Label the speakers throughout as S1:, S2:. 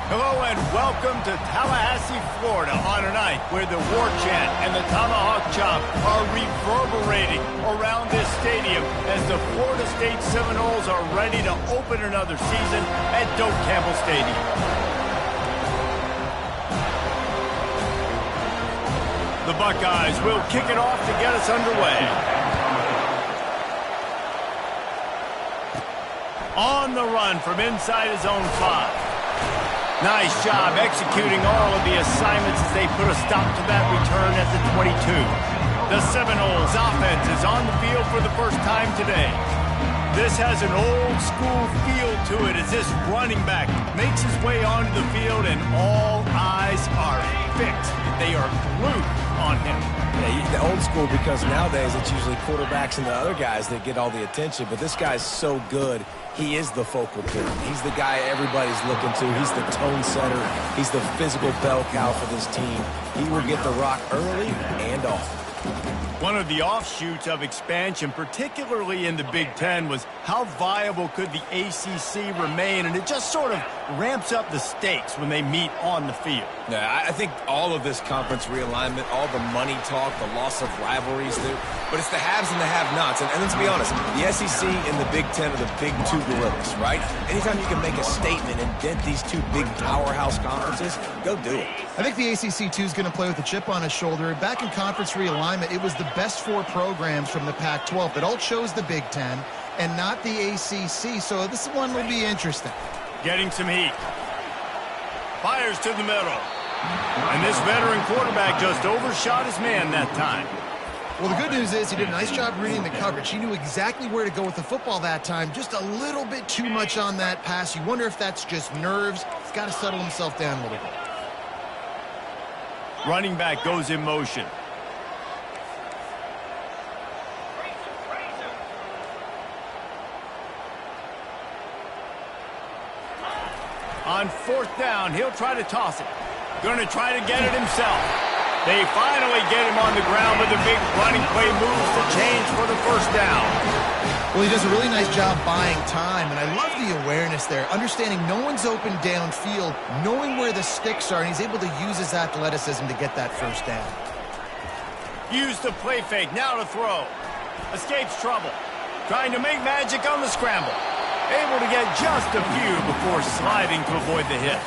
S1: Hello and welcome to Tallahassee, Florida on a night where the war chant and the tomahawk chop are reverberating around this stadium as the Florida State Seminoles are ready to open another season at Doak Campbell Stadium. The Buckeyes will kick it off to get us underway. On the run from inside his own 5. Nice job executing all of the assignments as they put a stop to that return at the 22. The Seminoles offense is on the field for the first time today. This has an old school feel to it as this running back makes his way onto the field and all eyes are fixed. They are glued on him.
S2: Yeah, the old school because nowadays it's usually quarterbacks and the other guys that get all the attention, but this guy's so good. He is the focal point. He's the guy everybody's looking to. He's the tone setter. He's the physical bell cow for this team. He will get the rock early and often.
S1: One of the offshoots of expansion, particularly in the Big Ten, was how viable could the ACC remain, and it just sort of ramps up the stakes when they meet on the field.
S2: Yeah, I think all of this conference realignment, all the money talk, the loss of rivalries, but it's the haves and the have-nots. And let's be honest, the SEC and the Big Ten are the big two gorillas, right? Anytime you can make a statement and dent these two big powerhouse conferences, go do it.
S3: I think the ACC, too, is going to play with a chip on his shoulder. Back in conference realignment, it was the best 4 programs from the Pac-12 that all chose the Big Ten and not the ACC, so this one will be interesting.
S1: Getting some heat. Fires to the middle. And this veteran quarterback just overshot his man that time.
S3: Well, the good news is he did a nice job reading the coverage. He knew exactly where to go with the football that time. Just a little bit too much on that pass. You wonder if that's just nerves. He's got to settle himself down a little bit.
S1: Running back goes in motion. On 4th down, he'll try to toss it. Going to try to get it himself. They finally get him on the ground, but the big running play moves the change for the 1st down.
S3: Well, he does a really nice job buying time, and I love the awareness there, understanding no one's open downfield, knowing where the sticks are, and he's able to use his athleticism to get that 1st down.
S1: Use the play fake, now to throw. Escapes trouble. Trying to make magic on the scramble. Able to get just a few before sliding to avoid the hit.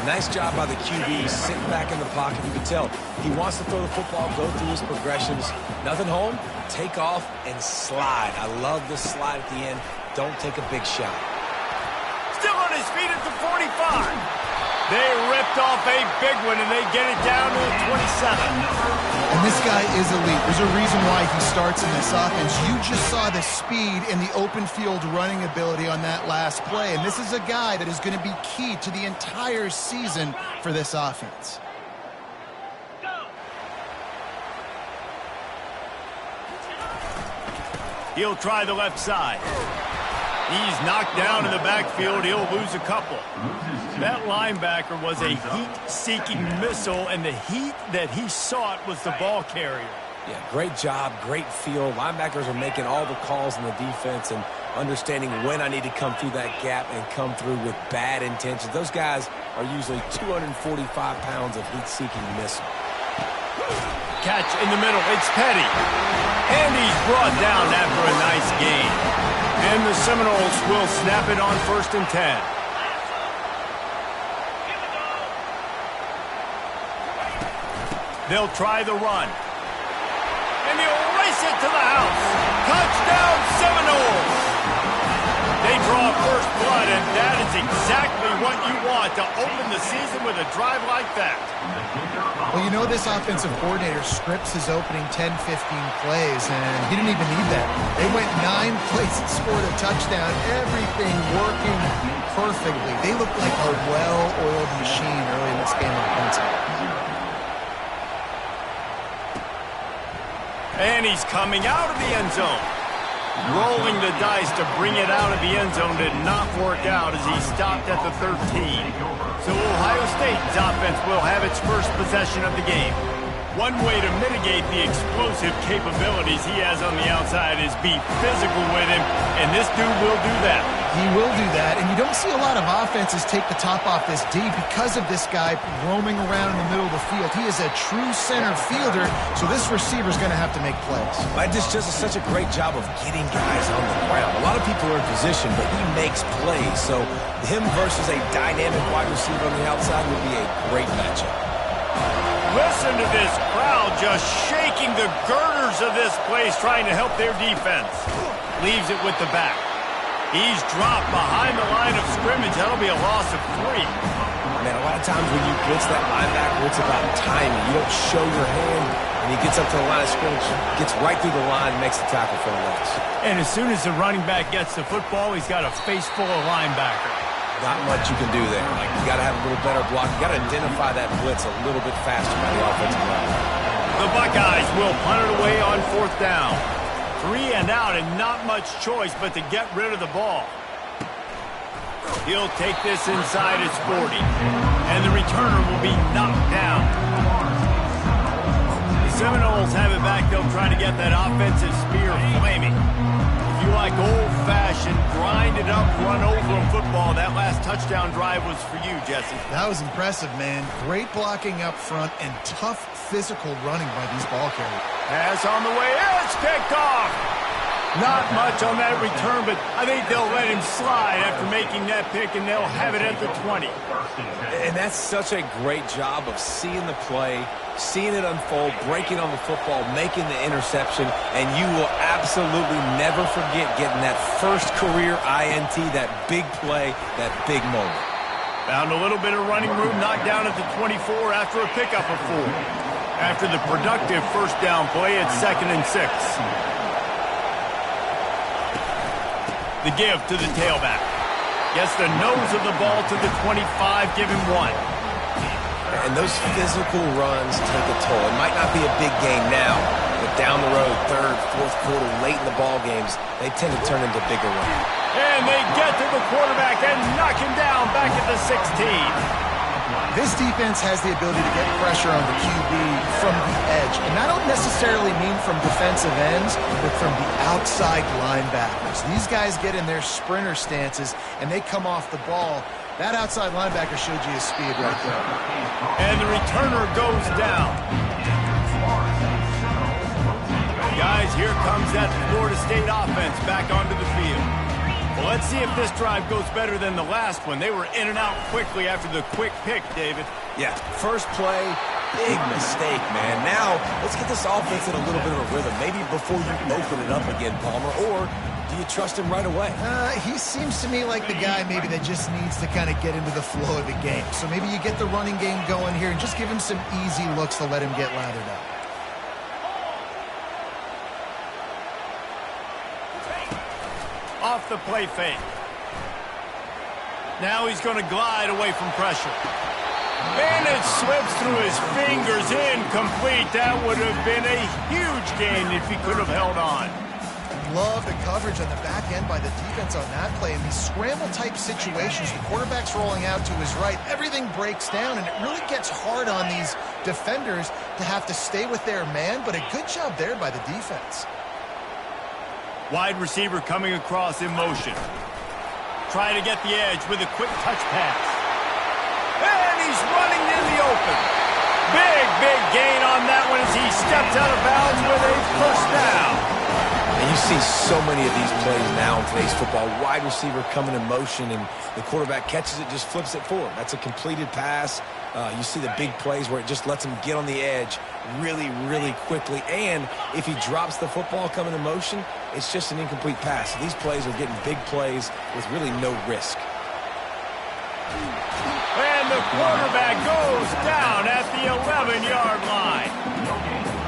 S2: Nice job by the QB, sitting back in the pocket. You can tell he wants to throw the football, go through his progressions. Nothing home, take off, and slide. I love the slide at the end. Don't take a big shot.
S1: Still on his feet at the 45. They ripped off a big one, and they get it down to the 27.
S3: And this guy is elite. There's a reason why he starts in this offense. You just saw the speed and the open field running ability on that last play. And this is a guy that is going to be key to the entire season for this offense.
S1: He'll try the left side. He's knocked down in the backfield. He'll lose a couple. That linebacker was a heat-seeking missile, and the heat that he sought was the ball carrier.
S2: Yeah, great job, great feel. Linebackers are making all the calls in the defense and understanding when I need to come through that gap and come through with bad intentions. Those guys are usually 245 pounds of heat-seeking missile.
S1: Catch in the middle. It's Petty. And he's brought down after a nice gain. And the Seminoles will snap it on 1st and 10. They'll try the run. And he'll race it to the house. Touchdown, Seminoles! They draw first blood, and that is exactly what you want to open the season with a drive like that.
S3: Well, you know this offensive coordinator scripts his opening 10, 15 plays, and he didn't even need that. They went 9 plays and scored a touchdown, everything working perfectly. They look like a well-oiled machine early in this game offensively.
S1: And he's coming out of the end zone. Rolling the dice to bring it out of the end zone did not work out as he stopped at the 13. So Ohio State's offense will have its first possession of the game. One way to mitigate the explosive capabilities he has on the outside is be physical with him, and this dude will do that.
S3: He will do that, and you don't see a lot of offenses take the top off this D because of this guy roaming around in the middle of the field. He is a true center fielder, so this receiver's going to have to make plays.
S2: This just does such a great job of getting guys on the ground. A lot of people are in position, but he makes plays, so him versus a dynamic wide receiver on the outside would be a great matchup.
S1: Listen to this crowd just shaking the girders of this place, trying to help their defense. Leaves it with the back. He's dropped behind the line of scrimmage. That'll be a loss of 3.
S2: Man, a lot of times when you blitz that linebacker, it's about timing. You don't show your hand, and he gets up to the line of scrimmage, gets right through the line, makes the tackle for a loss.
S1: And as soon as the running back gets the football, he's got a face full of linebacker.
S2: Not much you can do there. You got to have a little better block. You got to identify that blitz a little bit faster by the offensive line.
S1: The Buckeyes will punt it away on 4th down. 3 and out, and not much choice but to get rid of the ball. He'll take this inside his 40, and the returner will be knocked down. The Seminoles have it back. They'll try to get that offensive spear flaming. If you like old-fashioned, grind-it-up, run-over football, that last touchdown drive was for you, Jesse.
S3: That was impressive, man. Great blocking up front and tough physical running by these ball carriers.
S1: Pass on the way. It's picked off. Not much on that return, but I think they'll let him slide after making that pick, and they'll have it at the 20.
S2: And that's such a great job of seeing the play, seeing it unfold, breaking on the football, making the interception, and you will absolutely never forget getting that first career INT, that big play, that big moment.
S1: Found a little bit of running room, knocked down at the 24 after a pickup of 4. After the productive first down play, it's 2nd and 6. The give to the tailback. Gets the nose of the ball to the 25, give him 1.
S2: And those physical runs take a toll. It might not be a big game now, but down the road, 3rd, 4th quarter, late in the ball games, they tend to turn into bigger runs.
S1: And they get to the quarterback and knock him down back at the 16.
S3: This defense has the ability to get pressure on the QB from the edge. And I don't necessarily mean from defensive ends, but from the outside linebackers. These guys get in their sprinter stances, and they come off the ball. That outside linebacker showed you his speed right there.
S1: And the returner goes down. Guys, here comes that Florida State offense back onto the field. Well, let's see if this drive goes better than the last one. They were in and out quickly after the quick pick, David.
S2: Yeah, first play, big mistake, man. Now, let's get this offense in a little bit of a rhythm. Maybe before you open it up again, Palmer, or do you trust him right away?
S3: He seems to me like the guy maybe that just needs to kind of get into the flow of the game. So maybe you get the running game going here and just give him some easy looks to let him get lathered up.
S1: Off the play fake. Now he's going to glide away from pressure. And it slips through his fingers, incomplete. That would have been a huge gain if he could have held on.
S3: Love the coverage on the back end by the defense on that play. In these scramble-type situations, the quarterback's rolling out to his right. Everything breaks down, and it really gets hard on these defenders to have to stay with their man, but a good job there by the defense.
S1: Wide receiver coming across in motion. Try to get the edge with a quick touch pass. And he's running in the open. Big gain on that one as he steps out of bounds with a first down.
S2: And you see so many of these plays now in today's football. Wide receiver coming in motion, and the quarterback catches it, just flips it forward. That's a completed pass. You see the big plays where it just lets him get on the edge really quickly. And if he drops the football coming in motion, it's just an incomplete pass. So these plays are getting big plays with really no risk.
S1: And the quarterback goes down at the 11-yard line.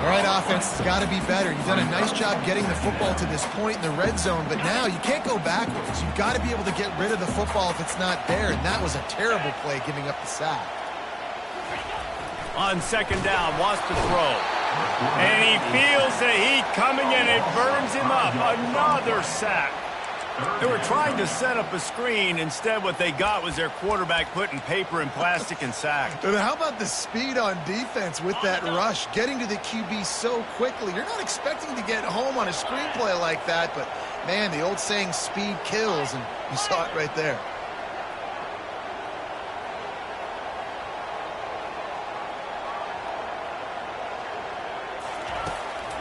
S3: All right, offense, it's got to be better. You've done a nice job getting the football to this point in the red zone, but now you can't go backwards. You've got to be able to get rid of the football if it's not there, and that was a terrible play giving up the sack.
S1: On 2nd down, wants to throw. And he feels the heat coming in. It burns him up. Another sack. They were trying to set up a screen. Instead, what they got was their quarterback putting paper and plastic and sack.
S3: And how about the speed on defense with that rush? Getting to the QB so quickly. You're not expecting to get home on a screenplay like that, but, man, the old saying, speed kills, and you saw it right there.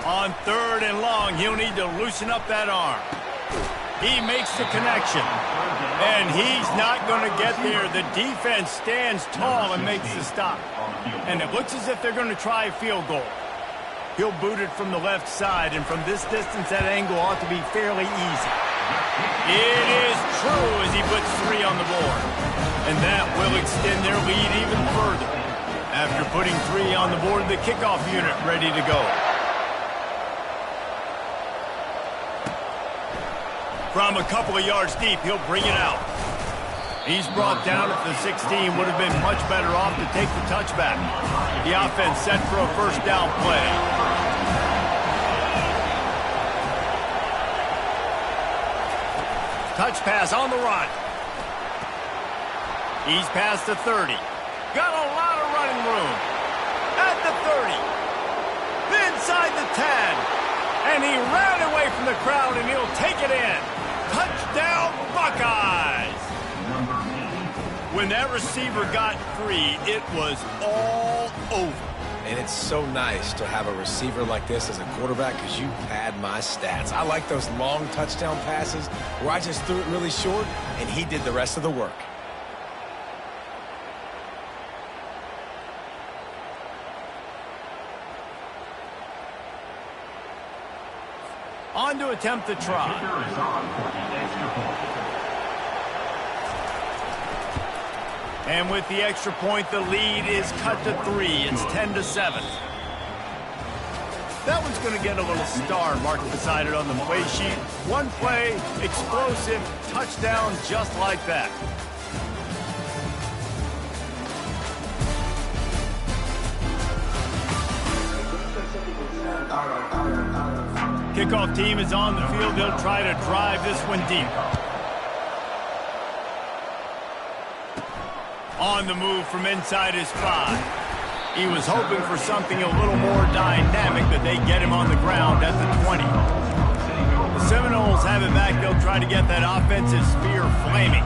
S1: On 3rd and long, he'll need to loosen up that arm. He makes the connection, and he's not going to get there. The defense stands tall and makes the stop. And it looks as if they're going to try a field goal. He'll boot it from the left side, and from this distance, that angle ought to be fairly easy. It is true as he puts 3 on the board. And that will extend their lead even further. After putting 3 on the board, the kickoff unit ready to go. From a couple of yards deep, he'll bring it out. He's brought down at the 16. Would have been much better off to take the touchback. The offense set for a first down play. Touch pass on the run. He's past the 30. Got a lot of running room. At the 30. Inside the 10. And he ran away from the crowd, and he'll take it in. Touchdown, Buckeyes! When that receiver got free, it was all over.
S2: And it's so nice to have a receiver like this as a quarterback because you pad my stats. I like those long touchdown passes where I just threw it really short, and he did the rest of the work.
S1: On to attempt the try. And with the extra point, the lead is cut to 3. It's 10-7. That one's going to get a little star marked beside it on the play sheet. One play, explosive, touchdown just like that. Kickoff team is on the field. They'll try to drive this one deep. On the move from inside his 5. He was hoping for something a little more dynamic, but they get him on the ground at the 20. The Seminoles have it back. They'll try to get that offensive spear flaming.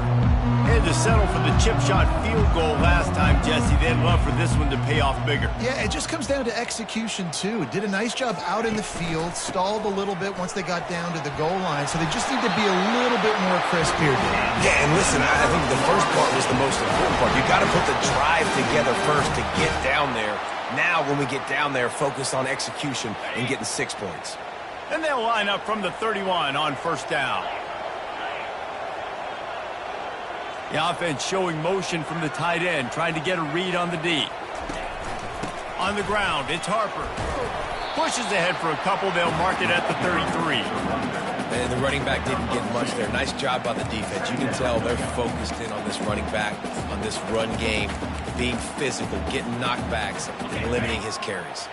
S1: They had to settle for the chip shot field goal last time, Jesse. They'd love for this one to pay off bigger.
S3: Yeah, it just comes down to execution, too. Did a nice job out in the field, stalled a little bit once they got down to the goal line, so they just need to be a little bit more crisp here.
S2: Yeah, and listen, I think the first part was the most important part. You got to put the drive together first to get down there. Now, when we get down there, focus on execution and getting 6 points.
S1: And they'll line up from the 31 on first down. The offense showing motion from the tight end, trying to get a read on the D. On the ground, it's Harper. Pushes ahead for a couple. They'll mark it at the 33.
S2: And the running back didn't get much there. Nice job by the defense. You can tell they're focused in on this running back, on this run game, being physical, getting knockbacks, and limiting his carries.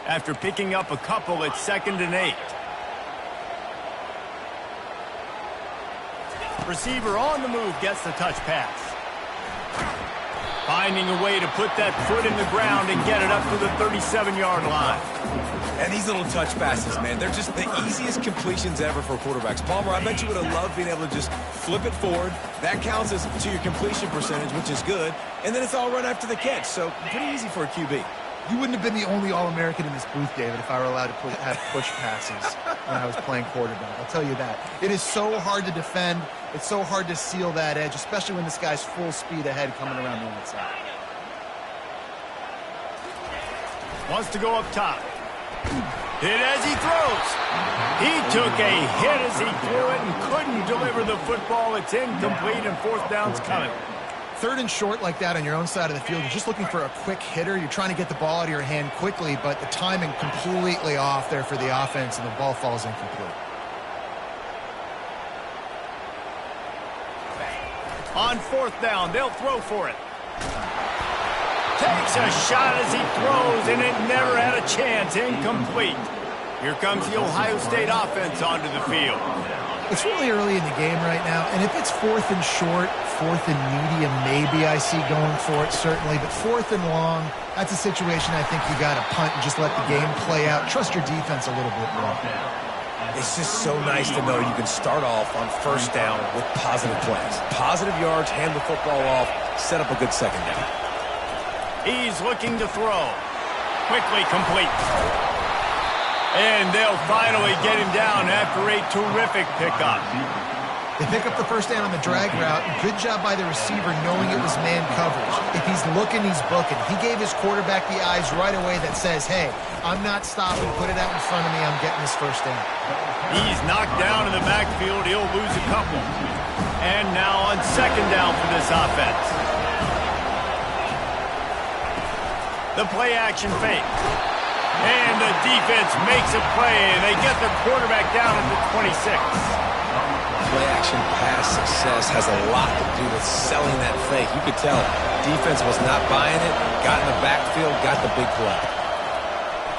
S1: After picking up a couple, it's 2nd and 8. Receiver on the move gets the touch pass. Finding a way to put that foot in the ground and get it up to the 37-yard line.
S2: And these little touch passes, man, they're just the easiest completions ever for quarterbacks. Palmer, I bet you would have loved being able to just flip it forward. That counts as to your completion percentage, which is good. And then it's all run after the catch, so pretty easy for a QB.
S3: You wouldn't have been the only All-American in this booth, David, if I were allowed to have push passes when I was playing quarterback. I'll tell you that. It is so hard to defend. It's so hard to seal that edge, especially when this guy's full speed ahead coming around the outside.
S1: Wants to go up top. Hit as he throws. He took a hit as he threw it and couldn't deliver the football. It's incomplete and fourth down's coming.
S3: 3rd and short like that on your own side of the field, you're just looking for a quick hitter. You're trying to get the ball out of your hand quickly, but the timing completely off there for the offense, and the ball falls incomplete.
S1: On 4th down, they'll throw for it. Takes a shot as he throws, and it never had a chance. Incomplete. Here comes the Ohio State offense onto the field.
S3: It's really early in the game right now, and if it's 4th and short, 4th and medium, maybe I see going for it, certainly. But 4th and long, that's a situation I think you got to punt and just let the game play out. Trust your defense a little bit more.
S2: It's just so nice to know you can start off on first down with positive plays. Positive yards, hand the football off, set up a good second down.
S1: He's looking to throw. Quickly complete. And they'll finally get him down after a terrific pickup.
S3: They pick up the first down on the drag route. Good job by the receiver knowing it was man coverage. If he's looking, he's booking. He gave his quarterback the eyes right away that says, hey, I'm not stopping. Put it out in front of me. I'm getting this first down.
S1: He's knocked down in the backfield. He'll lose a couple. And now on second down for this offense. The play action fake. And the defense makes a play, and they get the quarterback down at the 26.
S2: Play-action pass success has a lot to do with selling that fake. You could tell defense was not buying it, got in the backfield, got the big play.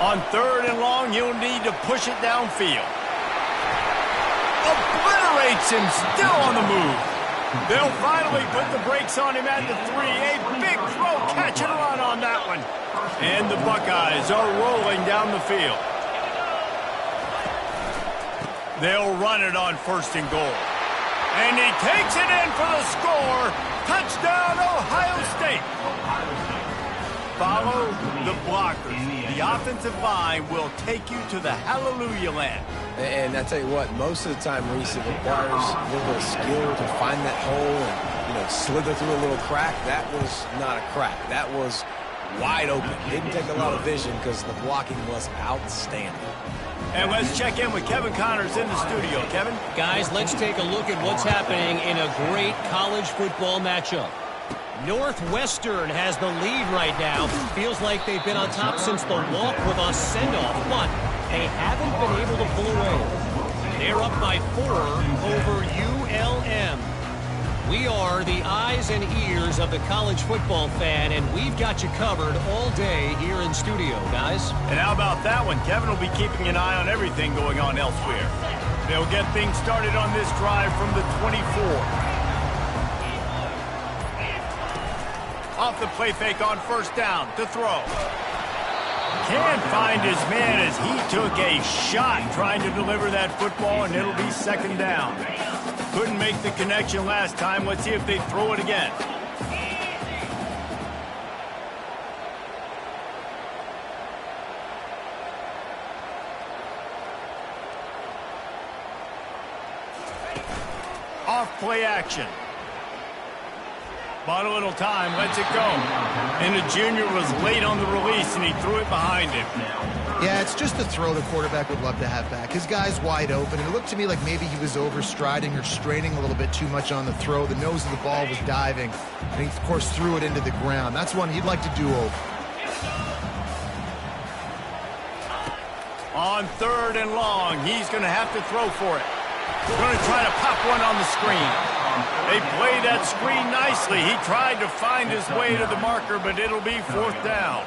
S1: On 3rd and long, you'll need to push it downfield. Obliterates him, still on the move. They'll finally put the brakes on him at the 3. A big throw, catch and run on that one. And the Buckeyes are rolling down the field. They'll run it on 1st and goal. And he takes it in for the score. Touchdown, Ohio State. Follow the blockers. The offensive line will take you to the hallelujah land.
S2: And I tell you what, most of the time, Reese, it requires a little bit of skill to find that hole and, slither through a little crack. That was not a crack. That was wide open. Didn't take a lot of vision because the blocking was outstanding.
S1: And let's check in with Kevin Connors in the studio. Kevin?
S4: Guys, let's take a look at what's happening in a great college football matchup. Northwestern has the lead right now. Feels like they've been on top since the walk-with-us send-off, but they haven't been able to pull away. They're up by 4 over ULM. We are the eyes and ears of the college football fan, and we've got you covered all day here in studio, guys.
S1: And how about that one? Kevin will be keeping an eye on everything going on elsewhere. They'll get things started on this drive from the 24. Off the play fake on 1st down to throw. Can't find his man as he took a shot trying to deliver that football, and it'll be 2nd down. Couldn't make the connection last time. Let's see if they throw it again. Off play action. Bought a little time, lets it go. And the junior was late on the release, and he threw it behind him.
S3: Yeah, it's just a throw the quarterback would love to have back. His guy's wide open, and it looked to me like maybe he was overstriding or straining a little bit too much on the throw. The nose of the ball was diving, and he, of course, threw it into the ground. That's one he'd like to do over.
S1: On 3rd and long, he's going to have to throw for it. Going to try to pop one on the screen. They played that screen nicely. He tried to find his way to the marker, but it'll be 4th down.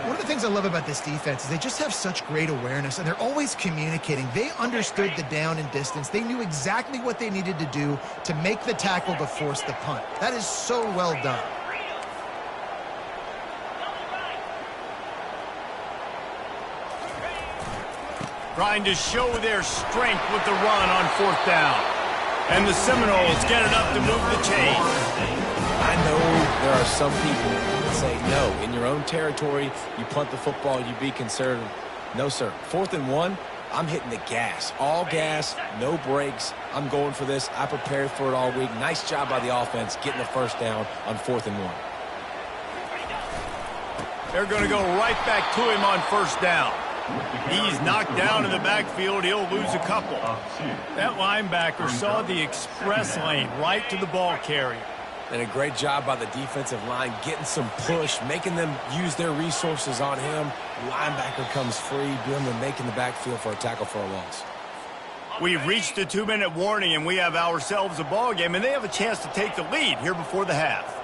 S3: One of the things I love about this defense is they just have such great awareness, and they're always communicating. They understood the down and distance. They knew exactly what they needed to do to make the tackle to force the punt. That is so well done.
S1: Trying to show their strength with the run on 4th down. And the Seminoles get it up to move the chain.
S2: I know there are some people that say, no, in your own territory, you punt the football, you be conservative. No, sir. 4th and 1, I'm hitting the gas. All gas, no brakes. I'm going for this. I prepared for it all week. Nice job by the offense getting the first down on 4th and 1.
S1: They're going to go right back to him on 1st down. He's knocked down in the backfield. He'll lose a couple. That linebacker saw the express lane right to the ball carrier.
S2: And a great job by the defensive line getting some push, making them use their resources on him. Linebacker comes free, doing the making the backfield for a tackle for a loss.
S1: We've reached the 2-minute warning, and we have ourselves a ball game, and they have a chance to take the lead here before the half.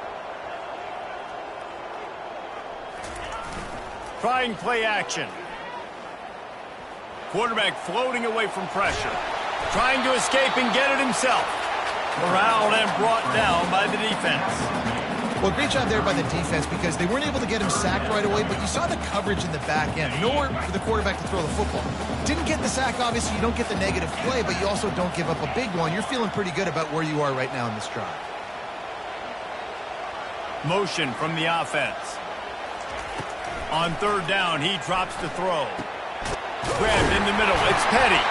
S1: Trying play action. Quarterback floating away from pressure. Trying to escape and get it himself. Corralled and brought down by the defense.
S3: Well, great job there by the defense because they weren't able to get him sacked right away, but you saw the coverage in the back end. Nowhere for the quarterback to throw the football. Didn't get the sack, obviously. You don't get the negative play, but you also don't give up a big one. You're feeling pretty good about where you are right now in this drive.
S1: Motion from the offense. On third down, he drops to throw. Grabbed in the middle. It's Petty.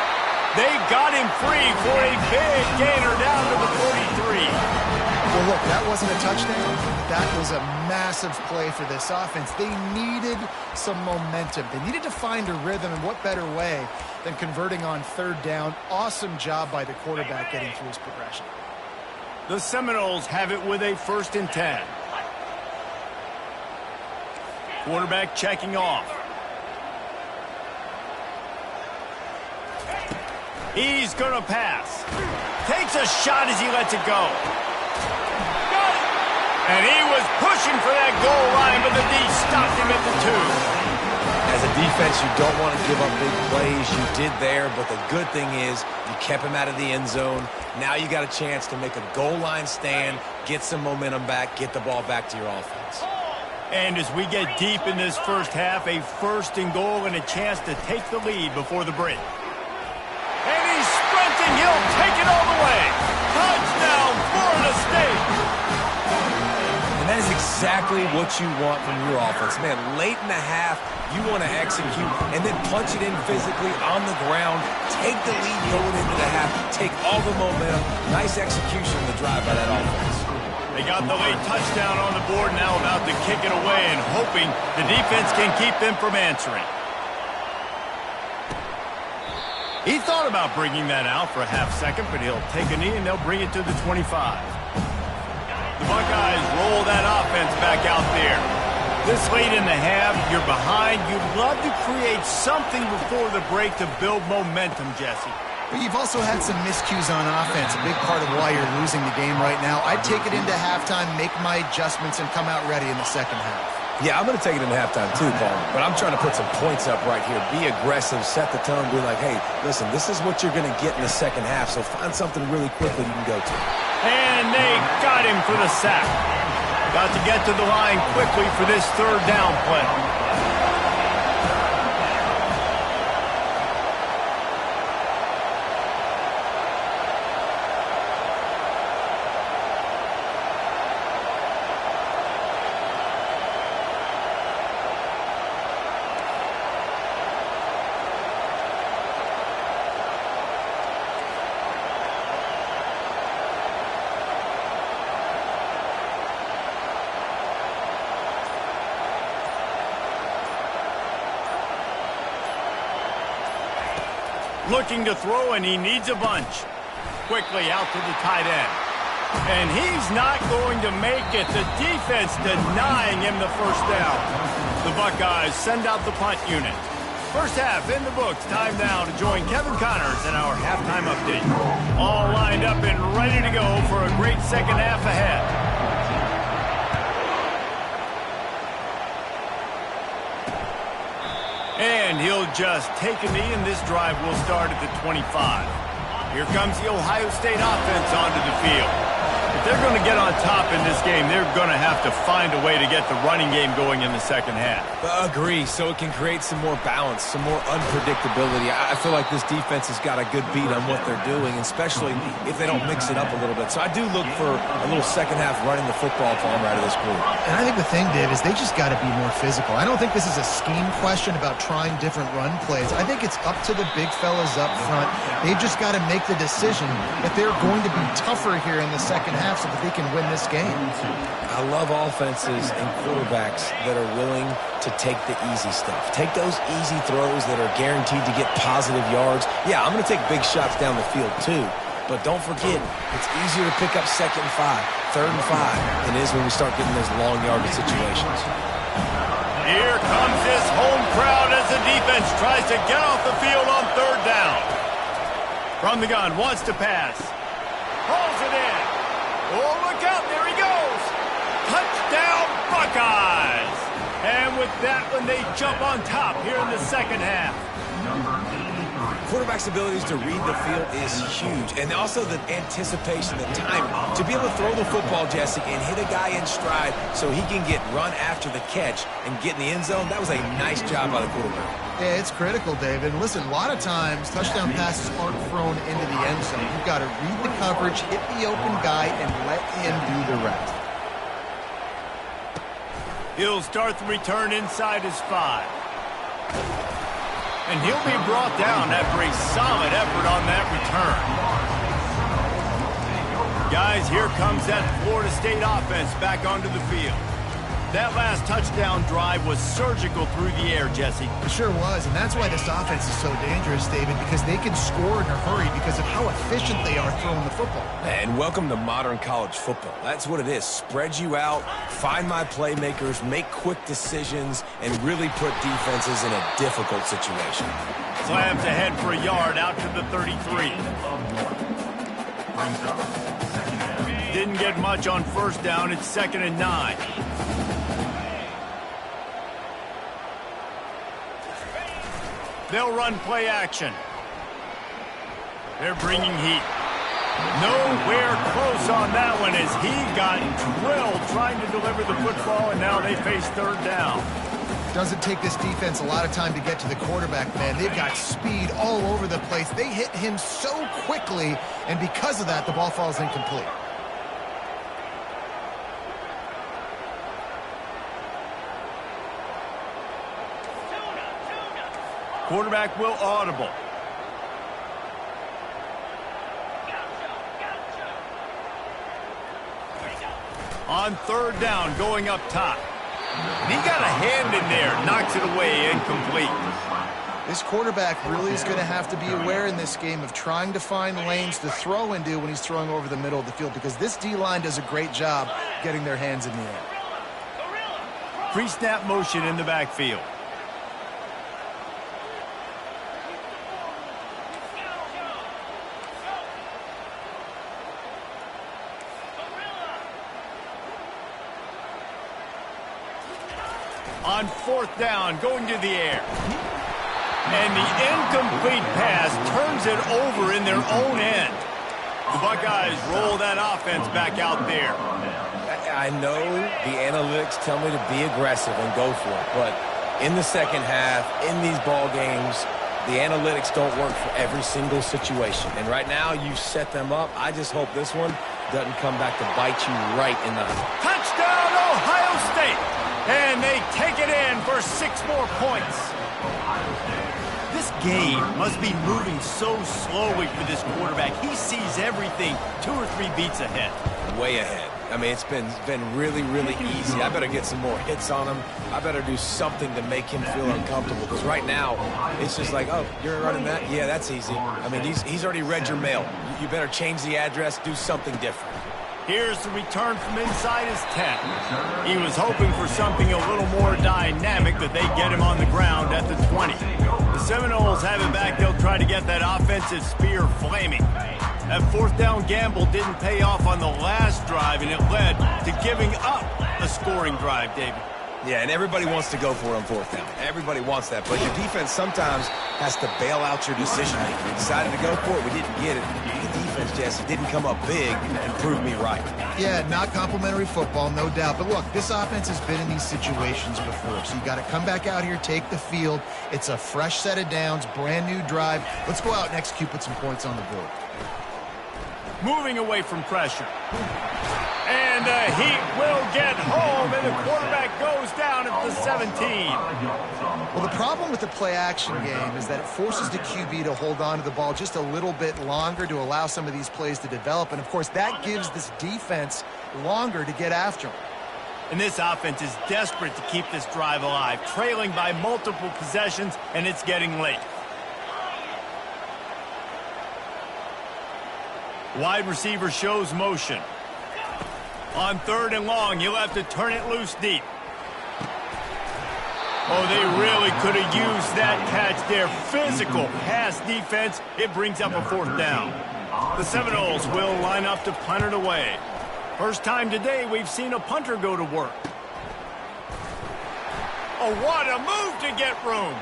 S1: They got him free for a big gainer down to the 43.
S3: Well, look, that wasn't a touchdown. That was a massive play for this offense. They needed some momentum. They needed to find a rhythm, and what better way than converting on third down. Awesome job by the quarterback getting through his progression.
S1: The Seminoles have it with a 1st and 10. Quarterback checking off. He's going to pass. Takes a shot as he lets it go. Got it! And he was pushing for that goal line, but the D stopped him at the 2.
S2: As a defense, you don't want to give up big plays. You did there, but the good thing is you kept him out of the end zone. Now you got a chance to make a goal line stand, get some momentum back, get the ball back to your offense.
S1: And as we get deep in this first half, a 1st and goal and a chance to take the lead before the break. And he's sprinting. He'll take it all the way. Touchdown, Florida State.
S2: And that is exactly what you want from your offense. Man, late in the half, you want to execute and then punch it in physically on the ground. Take the lead going into the half. Take all the momentum. Nice execution in the drive by that offense.
S1: They got the late touchdown on the board, now about to kick it away and hoping the defense can keep them from answering. He thought about bringing that out for a half second, but he'll take a knee and they'll bring it to the 25. The Buckeyes roll that offense back out there. This late in the half, you're behind. You'd love to create something before the break to build momentum, Jesse.
S3: But you've also had some miscues on offense, a big part of why you're losing the game right now. I'd take it into halftime, make my adjustments, and come out ready in the second half.
S2: Yeah, I'm going to take it into halftime too, Paul. But I'm trying to put some points up right here. Be aggressive, set the tone, be like, hey, listen, this is what you're going to get in the second half, so find something really quickly you can go to.
S1: And they got him for the sack. Got to get to the line quickly for this third down play. Looking to throw, and he needs a bunch. Quickly out to the tight end. And he's not going to make it. The defense denying him the first down. The Buckeyes send out the punt unit. First half in the books. Time now to join Kevin Connors in our halftime update. All lined up and ready to go for a great second half ahead. And he'll just take a knee, and this drive will start at the 25. Here comes the Ohio State offense onto the field. If they're going to get on top in this game, they're going to have to find a way to get the running game going in the second half.
S2: Agree, so it can create some more balance, some more unpredictability. I feel like this defense has got a good beat on what they're doing, especially if they don't mix it up a little bit. So I do look for a little second half running the football if I'm right of this group.
S3: And I think the thing, Dave, is they just got to be more physical. I don't think this is a scheme question about trying different run plays. I think it's up to the big fellas up front. They've just got to make the decision that they're going to be tougher here in the second half so that they can win this game.
S2: I love offenses and quarterbacks that are willing to take the easy stuff. Take those easy throws that are guaranteed to get positive yards. Yeah, I'm going to take big shots down the field too. But don't forget, it's easier to pick up 2nd and 5, 3rd and 5 than it is when we start getting those long yardage situations.
S1: Here comes this home crowd as the defense tries to get off the field on third down. From the gun, wants to pass. Pulls it in. Oh, look out, there he goes. Touchdown, Buckeyes. And with that one, they jump on top here in the second half.
S2: Quarterback's abilities to read the field is huge, and also the anticipation, the timing. To be able to throw the football, Jesse, and hit a guy in stride so he can get run after the catch and get in the end zone, that was a nice job by the quarterback.
S3: Yeah, it's critical, David. And listen, a lot of times touchdown passes aren't thrown into the end zone. You've got to read the coverage, hit the open guy, and let him do the rest.
S1: He'll start the return inside his 5. And he'll be brought down after a solid effort on that return. Guys, here comes that Florida State offense back onto the field. That last touchdown drive was surgical through the air, Jesse.
S3: It sure was, and that's why this offense is so dangerous, David, because they can score in a hurry because of how efficient they are throwing the football.
S2: And welcome to modern college football. That's what it is. Spread you out, find my playmakers, make quick decisions, and really put defenses in a difficult situation.
S1: Slams ahead for a yard out to the 33. Didn't get much on first down. It's 2nd and 9. They'll run play action. They're bringing heat. Nowhere close on that one as he got drilled trying to deliver the football, and now they face 3rd down.
S3: Doesn't take this defense a lot of time to get to the quarterback, man. They've got speed all over the place. They hit him so quickly, and because of that, the ball falls incomplete.
S1: Quarterback will audible. On 3rd down, going up top. He got a hand in there, knocks it away, incomplete.
S3: This quarterback really is going to have to be aware in this game of trying to find lanes to throw into when he's throwing over the middle of the field, because this D-line does a great job getting their hands in the air.
S1: Pre-snap motion in the backfield. On 4th down, going to the air. And the incomplete pass turns it over in their own end. The Buckeyes roll that offense back out there.
S2: I know the analytics tell me to be aggressive and go for it, but in the second half, in these ball games, the analytics don't work for every single situation. And right now, you set them up. I just hope this one doesn't come back to bite you right in the...
S1: Touchdown, Ohio State! And they take it in for 6 more points. This game must be moving so slowly for this quarterback. He sees everything 2 or 3 beats ahead.
S2: Way ahead. I mean, it's been really, really easy. I better get some more hits on him. I better do something to make him feel uncomfortable, because right now, it's just like, oh, you're running that? Yeah, that's easy. I mean, he's already read your mail. You better change the address, do something different.
S1: Here's the return from inside his 10. He was hoping for something a little more dynamic, but they get him on the ground at the 20. The Seminoles have it back. They'll try to get that offensive spear flaming. That 4th down gamble didn't pay off on the last drive, and it led to giving up a scoring drive, David.
S2: Yeah, and everybody wants to go for it on 4th down. Everybody wants that, but your defense sometimes has to bail out your decision-making. We decided to go for it. We didn't get it. The defense, Jesse, didn't come up big and prove me right.
S3: Yeah, not complimentary football, no doubt. But look, this offense has been in these situations before, so you got to come back out here, take the field. It's a fresh set of downs, brand new drive. Let's go out and execute, put some points on the board.
S1: Moving away from pressure. And the Heat will get home, and the quarterback goes down at the 17.
S3: Well, the problem with the play-action game is that it forces the QB to hold on to the ball just a little bit longer to allow some of these plays to develop. And, of course, that gives this defense longer to get after him.
S1: And this offense is desperate to keep this drive alive, trailing by multiple possessions, and it's getting late. Wide receiver shows motion. On 3rd and long, you'll have to turn it loose deep. Oh, they really could have used that catch there. Physical pass defense. It brings up a 4th down. The Seminoles will line up to punt it away. First time today we've seen a punter go to work. Oh, what a move to get room.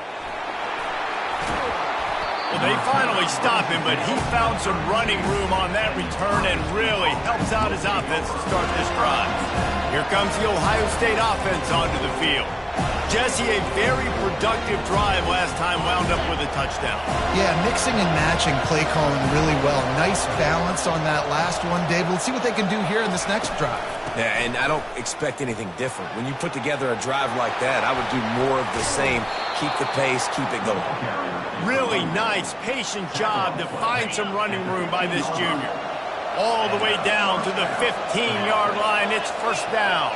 S1: Well, they finally stop him, but he found some running room on that return and really helps out his offense to start this drive. Here comes the Ohio State offense onto the field. Jesse, a very productive drive last time, wound up with a touchdown.
S3: Yeah, mixing and matching play calling really well. Nice balance on that last one, Dave. Let's see what they can do here in this next drive.
S2: Yeah, and I don't expect anything different. When you put together a drive like that, I would do more of the same. Keep the pace, keep it going.
S1: Really nice, patient job to find some running room by this junior. All the way down to the 15-yard line. It's first down.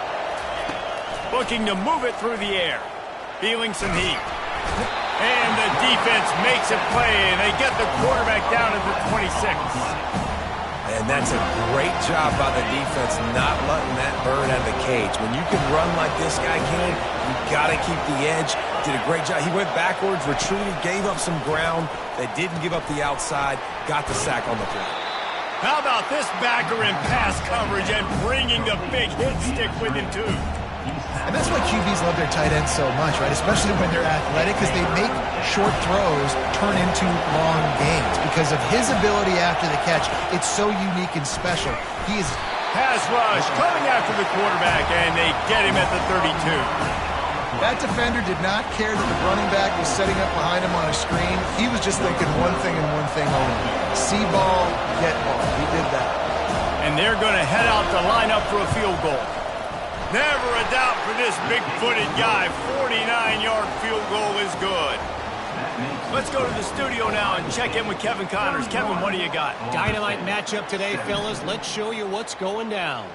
S1: Looking to move it through the air. Feeling some heat. And the defense makes a play, and they get the quarterback down at the 26.
S2: And that's a great job by the defense not letting that bird out of the cage. When you can run like this guy can, you got to keep the edge. Did a great job. He went backwards, retreated, gave up some ground. They didn't give up the outside, got the sack on the play.
S1: How about this backer in pass coverage and bringing the big hit stick with him, too?
S3: And that's why QBs love their tight ends so much, right? Especially when they're athletic, because they make short throws turn into long gains. Because of his ability after the catch, it's so unique and special. He is...
S1: Pass rush coming after the quarterback, and they get him at the 32.
S3: That defender did not care that the running back was setting up behind him on a screen. He was just thinking one thing and one thing only. See ball, get ball. He did that.
S1: And they're going to head out to line up for a field goal. Never a doubt for this big-footed guy. 49-yard field goal is good. Let's go to the studio now and check in with Kevin Connors. Kevin, what do you got?
S4: Dynamite matchup today, fellas. Let's show you what's going down.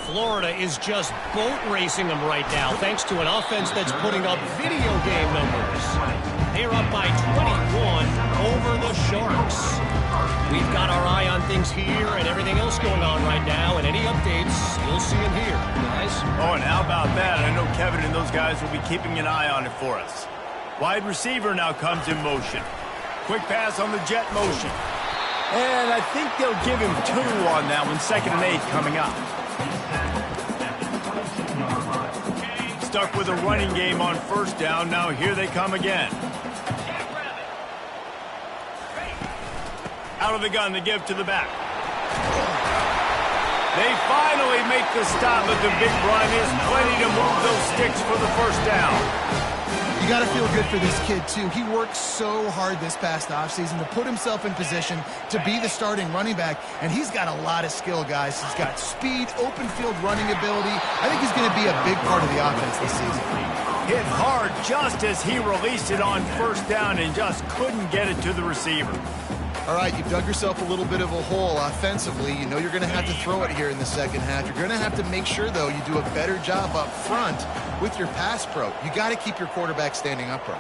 S4: Florida is just boat racing them right now, thanks to an offense that's putting up video game numbers. They're up by 21 over the Sharks. We've got our eye on things here and everything else going on right now, and any updates, you'll see them here, guys.
S1: Oh, and how about that? I know Kevin and those guys will be keeping an eye on it for us. Wide receiver now comes in motion. Quick pass on the jet motion. And I think they'll give him 2 on that one. 2nd and 8 coming up. Stuck with a running game on first down. Now here they come again. Out of the gun to give to the back. They finally make the stop, but the big run is plenty to move those sticks for the first down.
S3: You got to feel good for this kid, too. He worked so hard this past offseason to put himself in position to be the starting running back, and he's got a lot of skill, guys. He's got speed, open field running ability. I think he's going to be a big part of the offense this season.
S1: Hit hard just as he released it on first down and just couldn't get it to the receiver.
S3: All right, you've dug yourself a little bit of a hole offensively. You know you're going to have to throw it here in the second half. You're going to have to make sure, though, you do a better job up front with your pass pro. You got to keep your quarterback standing upright.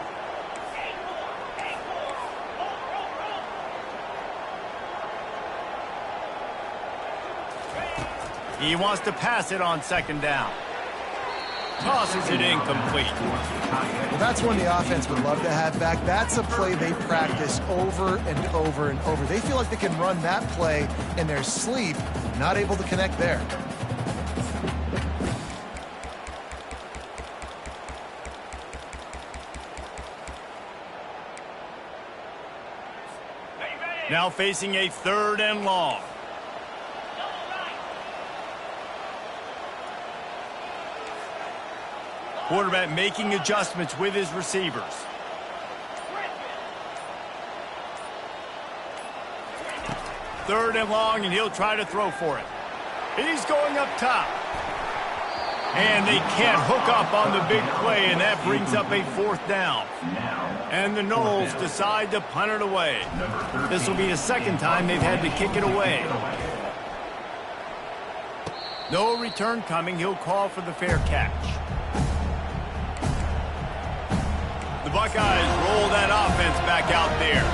S1: He wants to pass it on 2nd down. Tosses it incomplete.
S3: Well, that's one the offense would love to have back. That's a play they practice over and over and over. They feel like they can run that play in their sleep, not able to connect there.
S1: Now facing a 3rd and long. Quarterback making adjustments with his receivers. Third and long, and he'll try to throw for it. He's going up top. And they can't hook up on the big play, and that brings up a 4th down. And the Noles decide to punt it away. This will be the 2nd time they've had to kick it away. No return coming. He'll call for the fair catch. The Buckeyes roll that offense back out there.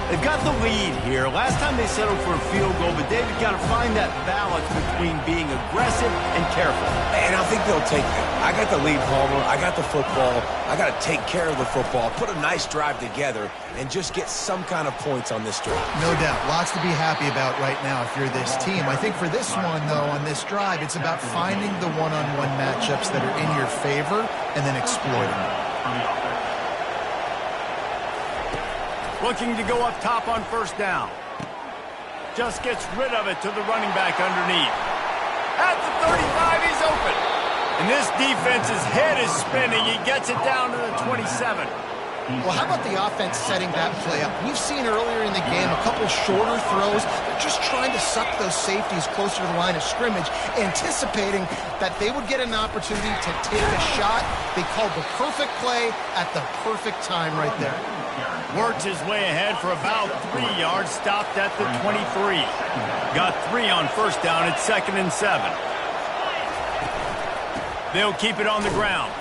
S1: They've got the lead here. Last time they settled for a field goal, but David got to find that balance between being aggressive and careful.
S2: And I think they'll take that. I got the lead, Palmer. I got the football. I got to take care of the football, put a nice drive together, and just get some kind of points on this drive.
S3: No doubt. Lots to be happy about right now if you're this team. I think for this one, though, on this drive, it's about finding the one-on-one matchups that are in your favor and then exploiting them.
S1: Looking to go up top on first down. Just gets rid of it to the running back underneath. At the 35, he's open. And this defense's head is spinning. He gets it down to the 27.
S3: Well, how about the offense setting that play up? We've seen earlier in the game a couple shorter throws. They're just trying to suck those safeties closer to the line of scrimmage, anticipating that they would get an opportunity to take a shot. They called the perfect play at the perfect time right there.
S1: Works his way ahead for about 3 yards, stopped at the 23. Got 3 on first down at 2nd and 7. They'll keep it on the ground.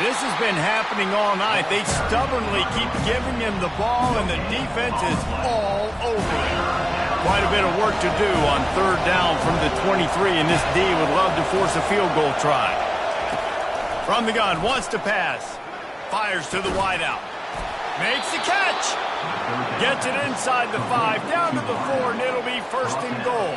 S1: This has been happening all night. They stubbornly keep giving him the ball, and the defense is all over it. Quite a bit of work to do on 3rd down from the 23, and this D would love to force a field goal try. From the gun, wants to pass. Fires to the wideout. Makes the catch. Gets it inside the 5, down to the 4, and it'll be 1st and goal.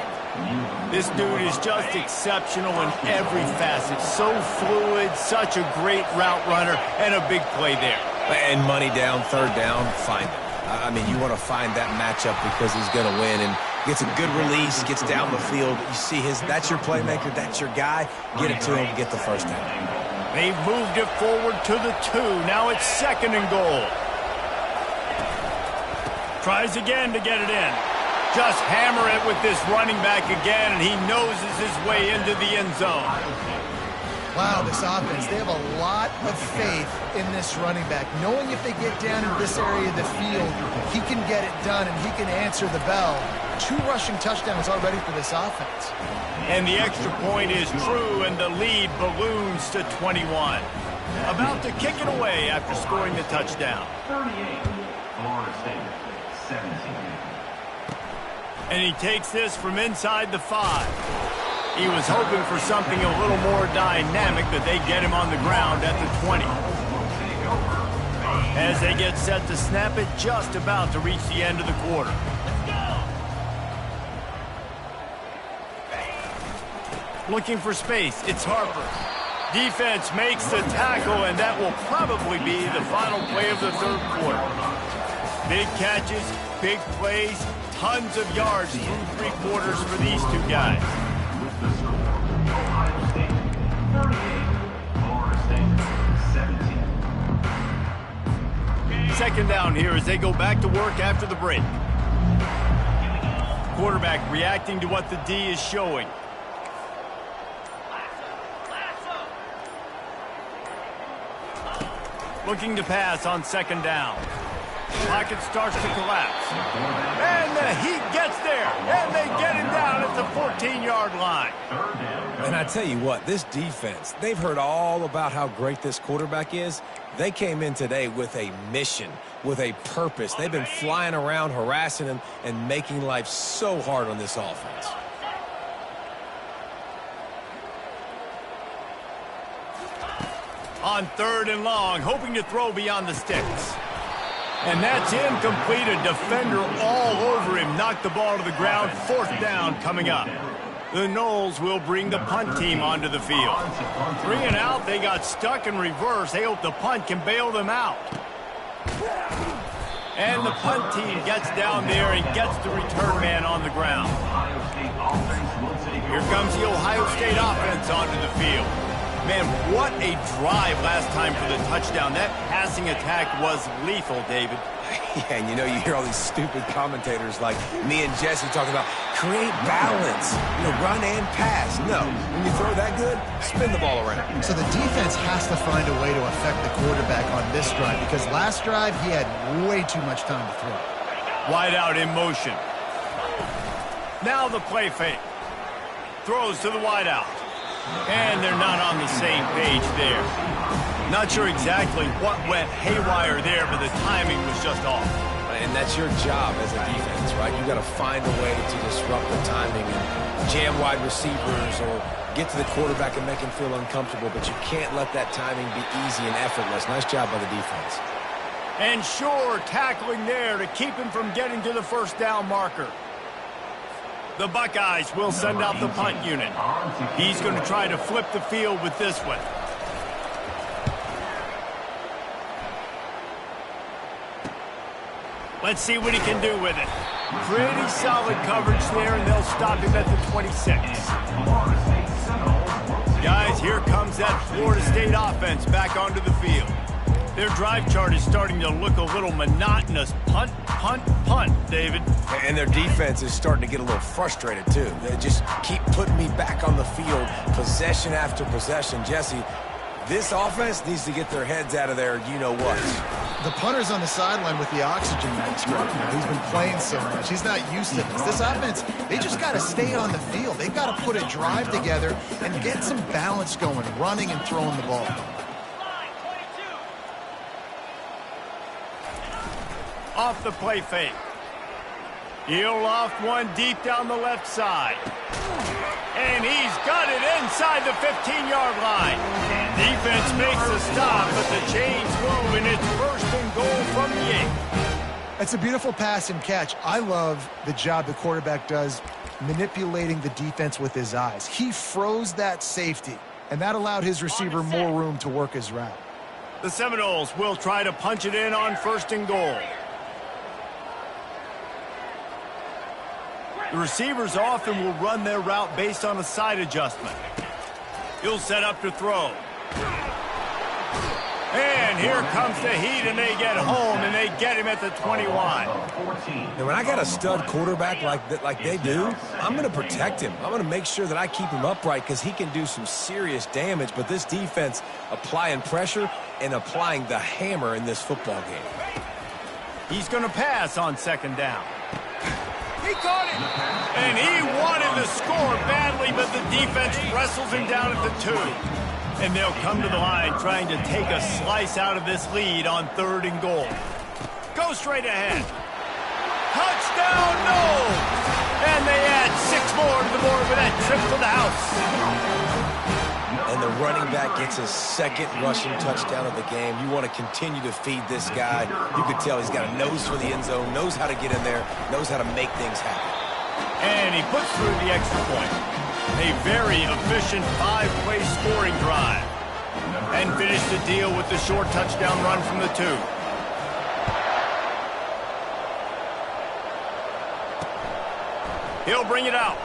S1: This dude is just exceptional in every facet. So fluid, such a great route runner, and a big play there.
S2: And money down, 3rd down, find him. I mean, you want to find that matchup because he's going to win, and gets a good release, gets down the field. You see that's your playmaker, that's your guy. Get it to him, get the 1st down.
S1: They've moved it forward to the 2. Now it's 2nd and goal. Tries again to get it in. Just hammer it with this running back again, and he noses his way into the end zone.
S3: Wow, this offense, they have a lot of faith in this running back. Knowing if they get down in this area of the field, he can get it done and he can answer the bell. 2 rushing touchdowns already for this offense.
S1: And the extra point is true, and the lead balloons to 21. About to kick it away after scoring the touchdown.
S5: 38, Florida State, 17.
S1: And he takes this from inside the 5. He was hoping for something a little more dynamic, but they get him on the ground at the 20. As they get set to snap it, just about to reach the end of the quarter. Looking for space, it's Harper. Defense makes the tackle, and that will probably be the final play of the 3rd quarter. Big catches, big plays, tons of yards through 3 quarters for these 2 guys.
S5: With the score, Ohio State 38, Florida State 17.
S1: 2nd down here as they go back to work after the break. Quarterback reacting to what the D is showing. Looking to pass on 2nd down. Pocket starts to collapse. And the Heat gets there. And they get him down at the 14-yard line.
S2: And I tell you what, this defense, they've heard all about how great this quarterback is. They came in today with a mission, with a purpose. They've been flying around, harassing him, and making life so hard on this offense.
S1: On 3rd and long, hoping to throw beyond the sticks. And that's incomplete. A defender all over him. Knocked the ball to the ground. 4th down coming up. The Noles will bring the punt team onto the field. 3 and out. They got stuck in reverse. They hope the punt can bail them out. And the punt team gets down there and gets the return man on the ground. Here comes the Ohio State offense onto the field. Man, what a drive last time for the touchdown. That passing attack was lethal, David.
S2: Yeah, and you hear all these stupid commentators like me and Jesse talking about create balance, run and pass. No, when you throw that good, spin the ball around.
S3: So the defense has to find a way to affect the quarterback on this drive because last drive he had way too much time to throw.
S1: Wide out in motion. Now the play fake. Throws to the wide out. And they're not on the same page there. Not sure exactly what went haywire there, but the timing was just off.
S2: And that's your job as a defense, right? You got to find a way to disrupt the timing and jam wide receivers or get to the quarterback and make him feel uncomfortable, but you can't let that timing be easy and effortless. Nice job by the defense.
S1: And sure, tackling there to keep him from getting to the 1st down marker. The Buckeyes will send out the punt unit. He's going to try to flip the field with this one. Let's see what he can do with it. Pretty solid coverage there, and they'll stop him at the 26. Guys, here comes that Florida State offense back onto the field. Their drive chart is starting to look a little monotonous. Punt, punt, punt, David.
S2: And their defense is starting to get a little frustrated, too. They just keep putting me back on the field, possession after possession. Jesse, this offense needs to get their heads out of there, you-know-what.
S3: The punter's on the sideline with the oxygen mask right now. He's been playing so much. He's not used to this. This offense, they just got to stay on the field. They've got to put a drive together and get some balance going, running and throwing the ball.
S1: Off the play fake. He'll loft one deep down the left side. And he's got it inside the 15-yard line. Defense makes a stop, but the chains move, and it's first and goal from the 8.
S3: It's a beautiful pass and catch. I love the job the quarterback does manipulating the defense with his eyes. He froze that safety, and that allowed his receiver more room to work his route.
S1: The Seminoles will try to punch it in on first and goal. The receivers often will run their route based on a side adjustment. He'll set up to throw. And here comes the heat, and they get home, and they get him at the 21.
S2: And when I got a stud quarterback like they do, I'm going to protect him. I'm going to make sure that I keep him upright because he can do some serious damage. But this defense applying pressure and applying the hammer in this football game.
S1: He's going to pass on second down. He caught it! And he wanted to score badly, but the defense wrestles him down at the 2. And they'll come to the line trying to take a slice out of this lead on third and goal. Go straight ahead. Touchdown, no! And they add 6 more to the board with that trip to the house.
S2: And the running back gets his second rushing touchdown of the game. You want to continue to feed this guy. You could tell he's got a nose for the end zone, knows how to get in there, knows how to make things happen.
S1: And he puts through the extra point. A very efficient 5-play scoring drive. And finished the deal with the short touchdown run from the 2. He'll bring it out.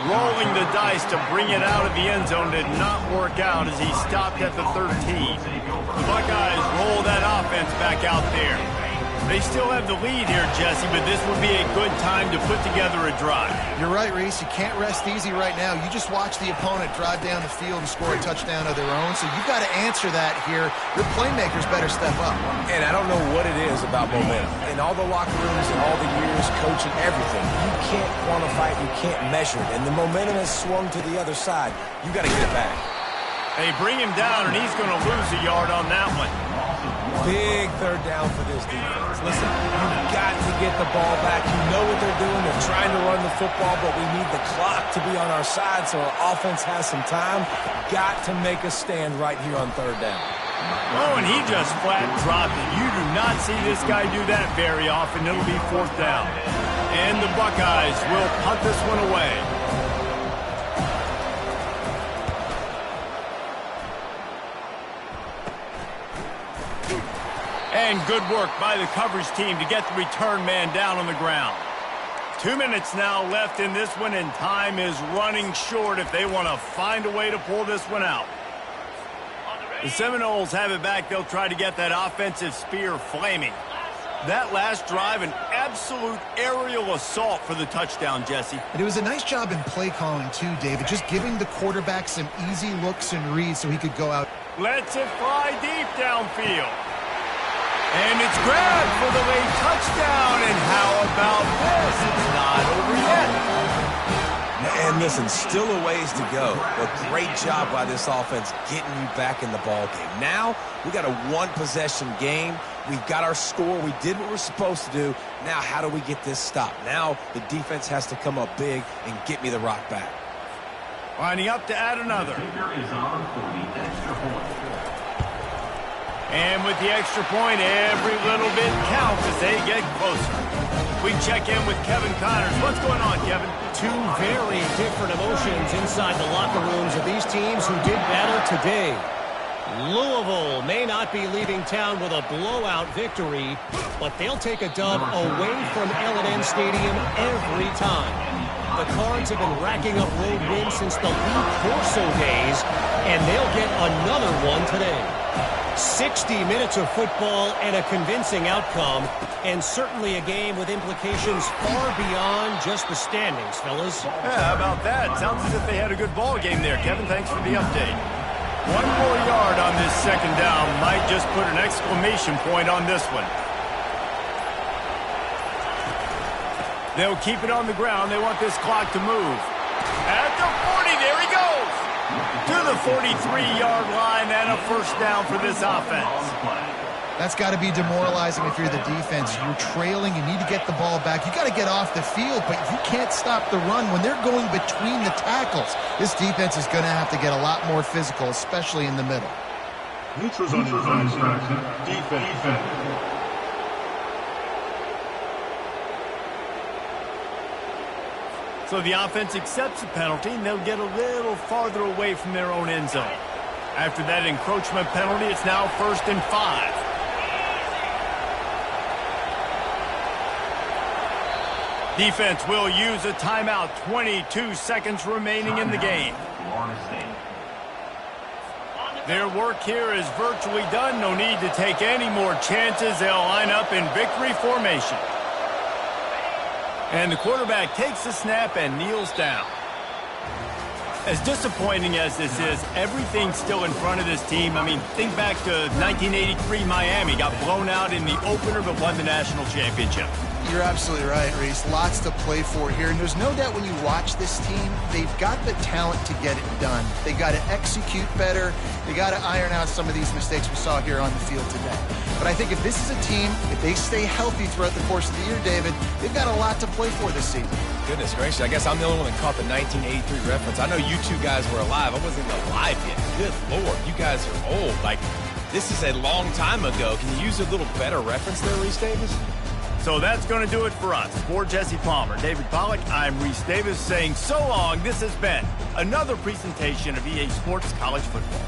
S1: Rolling the dice to bring it out of the end zone did not work out as he stopped at the 13. The Buckeyes roll that offense back out there. They still have the lead here, Jesse, but this would be a good time to put together a drive.
S3: You're right, Reese. You can't rest easy right now. You just watch the opponent drive down the field and score a touchdown of their own, so you've got to answer that here. Your playmakers better step up.
S2: And I don't know what it is about momentum. In all the locker rooms and all the years coaching everything, you can't quantify it, you can't measure it. And the momentum has swung to the other side. You got to get it back.
S1: They bring him down, and he's going to lose a yard on that one.
S2: Big third down for this defense. Listen, you've got to get the ball back. You know what they're doing. They're trying to run the football, but we need the clock to be on our side so our offense has some time. Got to make a stand right here on third down.
S1: Oh, and he just flat dropped it. You do not see this guy do that very often. It'll be fourth down. And the Buckeyes will punt this one away. And good work by the coverage team to get the return man down on the ground. 2 minutes now left in this one, and time is running short if they want to find a way to pull this one out. The Seminoles have it back. They'll try to get that offensive spear flaming. That last drive, an absolute aerial assault for the touchdown, Jesse.
S3: And it was a nice job in play calling, too, David. Just giving the quarterback some easy looks and reads so he could go out.
S1: Lets it fly deep downfield. And it's grabbed for the late touchdown. And how about this? It's not over yet.
S2: And listen, still a ways to go. But great job by this offense getting you back in the ball game. Now, we got a one-possession game. We've got our score. We did what we're supposed to do. Now, how do we get this stopped? Now, the defense has to come up big and get me the rock back.
S1: Lining up to add another. And with the extra point, every little bit counts as they get closer. We check in with Kevin Connors. What's going on, Kevin?
S4: Two very different emotions inside the locker rooms of these teams who did battle today. Louisville may not be leaving town with a blowout victory, but they'll take a dub away from L&N Stadium every time. The Cards have been racking up road wins since the Lee Corso days, and they'll get another one today. 60 minutes of football and a convincing outcome, and certainly a game with implications far beyond just the standings, fellas.
S1: Yeah, how about that? Sounds as if they had a good ball game there. Kevin, thanks for the update. One more yard on this second down might just put an exclamation point on this one. They'll keep it on the ground. They want this clock to move. At the 40, there he goes. To the 43-yard line and a first down for this offense.
S3: That's got to be demoralizing if you're the defense. You're trailing, you need to get the ball back. You got to get off the field, but you can't stop the run when they're going between the tackles. This defense is going to have to get a lot more physical, especially in the middle.
S5: Neutrals on defense.
S1: So the offense accepts the penalty, and they'll get a little farther away from their own end zone. After that encroachment penalty, it's now 1st and 5. Defense will use a timeout. 22 seconds remaining in the game. Their work here is virtually done. No need to take any more chances. They'll line up in victory formation. And the quarterback takes the snap and kneels down. As disappointing as this is, everything's still in front of this team. I mean, think back to 1983 Miami. Got blown out in the opener but won the national championship.
S3: You're absolutely right, Reese. Lots to play for here. And there's no doubt when you watch this team, they've got the talent to get it done. They got to execute better. They got to iron out some of these mistakes we saw here on the field today. But I think if this is a team, if they stay healthy throughout the course of the year, David, they've got a lot to play for this season.
S2: Goodness gracious, I guess I'm the only one that caught the 1983 reference. I know you two guys were alive. I wasn't even alive yet. Good Lord, you guys are old. Like, this is a long time ago. Can you use a little better reference there, Reese Davis?
S1: So that's going to do it for us. For Jesse Palmer, David Pollack, I'm Reese Davis saying so long. This has been another presentation of EA Sports College Football.